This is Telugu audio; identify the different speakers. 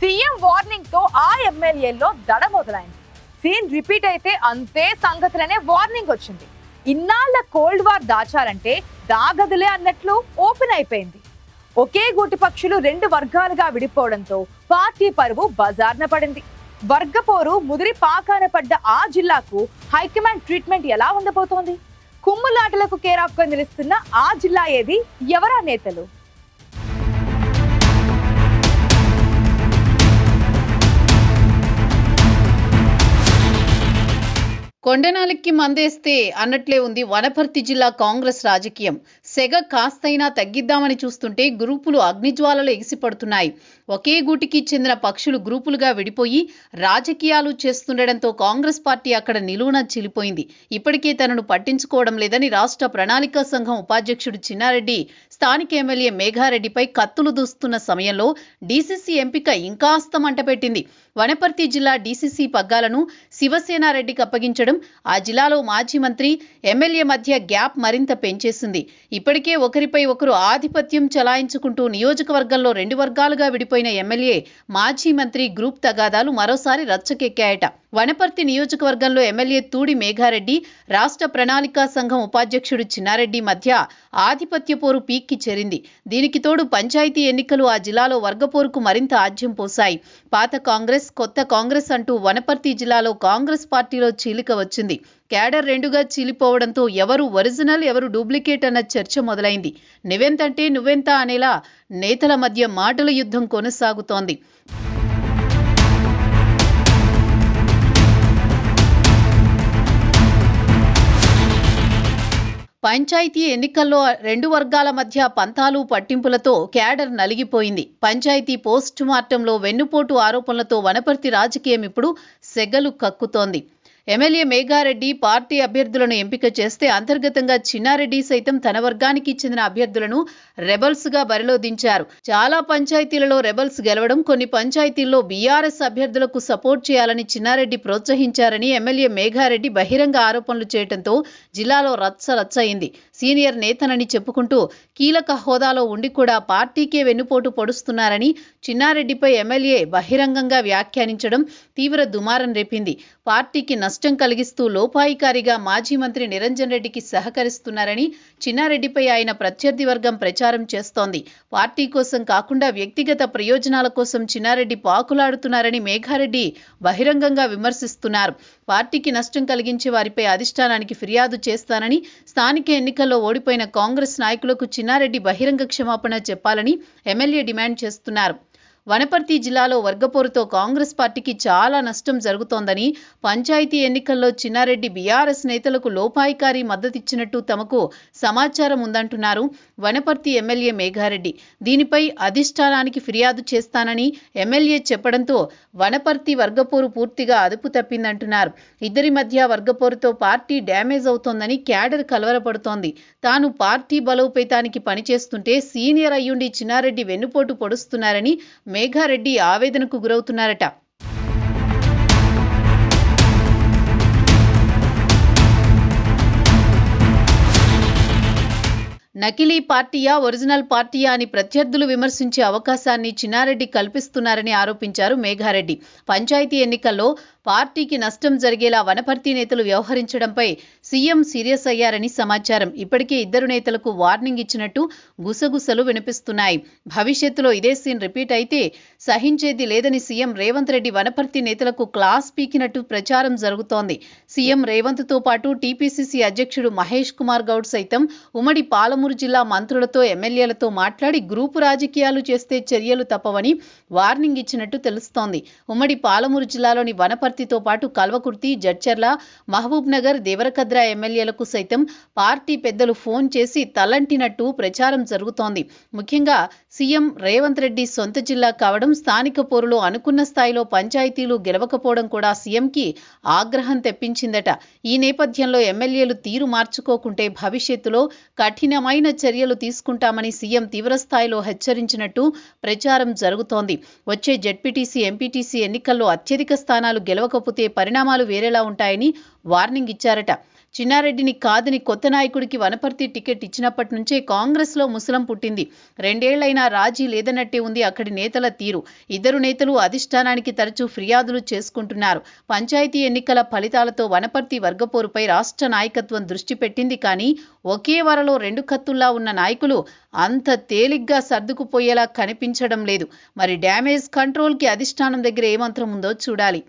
Speaker 1: సీఎం వార్నింగ్ తో ఆ ఎమ్మెల్యేల్లో దడ మొదలైంది. సీన్ రిపీట్ అయితే అంతే సంగతులనే వార్నింగ్ వచ్చింది. ఇన్నాళ్ల కోల్డ్ వార్ దాచారంటే దాగదులే అన్నట్లు ఓపెన్ అయిపోయింది. ఒకే గూటి పక్షులు రెండు వర్గాలుగా విడిపోవడంతో పార్టీ పరువు బజార్న పడింది. వర్గపోరు ముదిరి పాకాన పడ్డ ఆ జిల్లాకు హైకమాండ్ ట్రీట్మెంట్ ఎలా ఉండబోతోంది? కుమ్ములాటలకు కేరాఫ్ గా నిలుస్తున్న ఆ జిల్లా ఏది? ఎవరా నేతలు?
Speaker 2: కొండనాలికి మందేస్తే అన్నట్లే ఉంది వనపర్తి జిల్లా కాంగ్రెస్ రాజకీయం. సెగ కాస్తైనా తగ్గిద్దామని చూస్తుంటే గ్రూపులు అగ్నిజ్వాలలు ఎగిసిపడుతున్నాయి. ఒకే గూటికి చెందిన పక్షులు గ్రూపులుగా విడిపోయి రాజకీయాలు చేస్తుండటంతో కాంగ్రెస్ పార్టీ అక్కడ నిలువున చిలిపోయింది. ఇప్పటికే తనను పట్టించుకోవడం లేదని రాష్ట్ర ప్రణాళికా సంఘం ఉపాధ్యక్షుడు చిన్నారెడ్డి స్థానిక ఎమ్మెల్యే మేఘారెడ్డిపై కత్తులు దూస్తున్న సమయంలో డీసీసీ ఎంపిక ఇంకాస్త మంటపెట్టింది. వనపర్తి జిల్లా డీసీసీ పగ్గాలను శివసేనారెడ్డికి అప్పగించడం ఆ జిల్లాలో మాజీ మంత్రి ఎమ్మెల్యే మధ్య గ్యాప్ మరింత పెంచేసింది. ఇప్పటికే ఒకరిపై ఒకరు ఆధిపత్యం చలాయించుకుంటూ నియోజకవర్గంలో రెండు వర్గాలుగా విడిపోయిన ఎమ్మెల్యే మాజీ మంత్రి గ్రూప్ తగాదాలు మరోసారి రచ్చకెక్కాయట. వనపర్తి నియోజకవర్గంలో ఎమ్మెల్యే తూడి మేఘారెడ్డి, రాష్ట్ర ప్రణాళికా సంఘం ఉపాధ్యక్షుడు చిన్నారెడ్డి మధ్య ఆధిపత్య పోరు పీక్కి చేరింది. దీనికి తోడు పంచాయతీ ఎన్నికలు ఆ జిల్లాలో వర్గపోరుకు మరింత ఆజ్యం పోశాయి. పాత కాంగ్రెస్, కొత్త కాంగ్రెస్ అంటూ వనపర్తి జిల్లాలో కాంగ్రెస్ పార్టీలో చీలిక వచ్చింది. క్యాడర్ రెండుగా చీలిపోవడంతో ఎవరు ఒరిజినల్, ఎవరు డూప్లికేట్ అన్న చర్చ మొదలైంది. నువ్వెంతంటే నువ్వెంత అనేలా నేతల మధ్య మాటల యుద్ధం కొనసాగుతోంది. పంచాయతీ ఎన్నికల్లో రెండు వర్గాల మధ్య పంతాలు పట్టింపులతో క్యాడర్ నలిగిపోయింది. పంచాయతీ పోస్ట్ మార్టంలో వెన్నుపోటు ఆరోపణలతో వనపర్తి రాజకీయం ఇప్పుడు సెగలు కక్కుతోంది. ఎమ్మెల్యే మేఘారెడ్డి పార్టీ అభ్యర్థులను ఎంపిక చేస్తే అంతర్గతంగా చిన్నారెడ్డి సైతం తన వర్గానికి చెందిన అభ్యర్థులను రెబల్స్ గా బరిలో దించారు. చాలా పంచాయతీలలో రెబల్స్ గెలవడం, కొన్ని పంచాయతీల్లో బీఆర్ఎస్ అభ్యర్థులకు సపోర్ట్ చేయాలని చిన్నారెడ్డి ప్రోత్సహించారని ఎమ్మెల్యే మేఘారెడ్డి బహిరంగ ఆరోపణలు చేయడంతో జిల్లాలో రచ్చరచ్చయింది. సీనియర్ నేతనని చెప్పుకుంటూ కీలక హోదాలో ఉండి కూడా పార్టీకే వెన్నుపోటు పొడుస్తున్నారని చిన్నారెడ్డిపై ఎమ్మెల్యే బహిరంగంగా వ్యాఖ్యానించడం తీవ్ర దుమారం రేపింది. పార్టీకి నష్టం కలిగిస్తూ లోపాయికారిగా మాజీ మంత్రి నిరంజన్ రెడ్డికి సహకరిస్తున్నారని చిన్నారెడ్డిపై ఆయన ప్రత్యర్థి వర్గం ప్రచారం చేస్తోంది. పార్టీ కోసం కాకుండా వ్యక్తిగత ప్రయోజనాల కోసం చిన్నారెడ్డి పాకులాడుతున్నారని మేఘారెడ్డి బహిరంగంగా విమర్శిస్తున్నారు. పార్టీకి నష్టం కలిగించే వారిపై అధిష్టానానికి ఫిర్యాదు చేస్తానని, స్థానిక ఎన్నికల్లో ఓడిపోయిన కాంగ్రెస్ నాయకులకు చిన్నారెడ్డి బహిరంగ క్షమాపణ చెప్పాలని ఎమ్మెల్యే డిమాండ్ చేస్తున్నారు. వనపర్తి జిల్లాలో వర్గపోరుతో కాంగ్రెస్ పార్టీకి చాలా నష్టం జరుగుతోందని, పంచాయతీ ఎన్నికల్లో చిన్నారెడ్డి బీఆర్ఎస్ నేతలకు లోపాయికారి మద్దతిచ్చినట్టు తమకు సమాచారం ఉందంటున్నారు వనపర్తి ఎమ్మెల్యే మేఘారెడ్డి. దీనిపై అధిష్టానానికి ఫిర్యాదు చేస్తానని ఎమ్మెల్యే చెప్పడంతో వనపర్తి వర్గపోరు పూర్తిగా అదుపు తప్పిందంటున్నారు. ఇద్దరి మధ్య వర్గపోరుతో పార్టీ డ్యామేజ్ అవుతోందని క్యాడర్ కలవరపడుతోంది. తాను పార్టీ బలోపేతానికి పనిచేస్తుంటే సీనియర్ అయ్యుండి చిన్నారెడ్డి వెన్నుపోటు పొడుస్తున్నారని మేఘారెడ్డి ఆవేదనకు గురవుతున్నారట. నకిలీ పార్టీయా, ఒరిజినల్ పార్టీయా అని ప్రత్యర్థులు విమర్శించే అవకాశాన్ని చిన్నారెడ్డి కల్పిస్తున్నారని ఆరోపించారు మేఘారెడ్డి. పంచాయతీ ఎన్నికల్లో పార్టీకి నష్టం జరిగేలా వనపర్తి నేతలు వ్యవహరించడంపై సీఎం సీరియస్ అయ్యారని సమాచారం. ఇప్పటికే ఇద్దరు నేతలకు వార్నింగ్ ఇచ్చినట్టు గుసగుసలు వినిపిస్తున్నాయి. భవిష్యత్తులో ఇదే సీన్ రిపీట్ అయితే సహించేది లేదని సీఎం రేవంత్ రెడ్డి వనపర్తి నేతలకు క్లాస్ పీకినట్టు ప్రచారం జరుగుతోంది. సీఎం రేవంత్తో పాటు టీపీసీసీ అధ్యక్షుడు మహేష్ కుమార్ గౌడ్ సైతం ఉమ్మడి పాలమూరు జిల్లా మంత్రులతో, ఎమ్మెల్యేలతో మాట్లాడి గ్రూపు రాజకీయాలు చేస్తే చర్యలు తప్పవని వార్నింగ్ ఇచ్చినట్టు తెలుస్తోంది. ఉమ్మడి పాలమూరు జిల్లాలోని వనపర్తితో పాటు కల్వకుర్తి, జడ్చర్ల, మహబూబ్ నగర్, దేవరకద్ర ఎమ్మెల్యేలకు సైతం పార్టీ పెద్దలు ఫోన్ చేసి తలంటినట్టు ప్రచారం జరుగుతోంది. ముఖ్యంగా సీఎం రేవంత్ రెడ్డి సొంత జిల్లా కావడం, స్థానిక పోరులో అనుకున్న స్థాయిలో పంచాయతీలు గెలవకపోవడం కూడా సీఎంకి ఆగ్రహం తెప్పించిందట. ఈ నేపథ్యంలో ఎమ్మెల్యేలు తీరు మార్చుకోకుంటే భవిష్యత్తులో కఠినమైన చర్యలు తీసుకుంటామని సీఎం తీవ్రస్థాయిలో హెచ్చరించినట్టు ప్రచారం జరుగుతోంది. వచ్చే జెడ్పీటీసీ, ఎంపీటీసీ ఎన్నికల్లో అత్యధిక స్థానాలు గెలవకపోతే పరిణామాలు వేరేలా ఉంటాయని వార్నింగ్ ఇచ్చారట. చిన్నారెడ్డిని కాదని కొత్త నాయకుడికి వనపర్తి టికెట్ ఇచ్చినప్పటి నుంచే కాంగ్రెస్లో ముసలం పుట్టింది. 2 ఏళ్లైనా రాజీ లేదన్నట్టే ఉంది అక్కడి నేతల తీరు. ఇద్దరు నేతలు అధిష్టానానికి తరచూ ఫిర్యాదులు చేసుకుంటున్నారు. పంచాయతీ ఎన్నికల ఫలితాలతో వనపర్తి వర్గపోరుపై రాష్ట్ర నాయకత్వం దృష్టి పెట్టింది. కానీ ఒకే వరలో 2 కత్తుల్లా ఉన్న నాయకులు అంత తేలిగ్గా సర్దుకుపోయేలా కనిపించడం లేదు. మరి డ్యామేజ్ కంట్రోల్కి అధిష్టానం దగ్గర ఏ మంత్రం ఉందో చూడాలి.